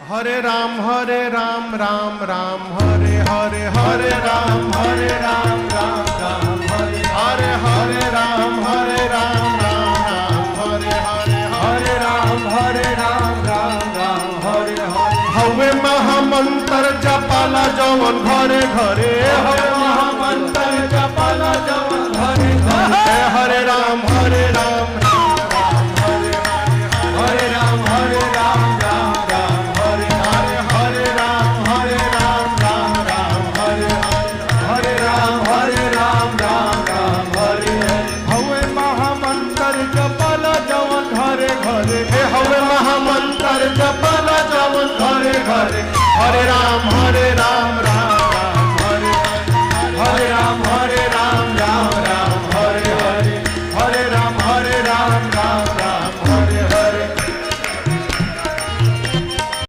हरे राम राम राम हरे हरे हरे राम राम राम हरे हरे राम राम हरे हरे हरे राम राम हरे हरे हवे महामंत्र जपाला जवन घरे घरे हवे महामंत्र जपाला जवन घरे घरे हरे राम हरे राम हरे राम राम हरे हरे हरे राम राम हरे हरे राम राम हरे हवे महामंत्र जपाला जवन घरे घरे हवे महामंत्र जपाला जवन घरे घरे हरे राम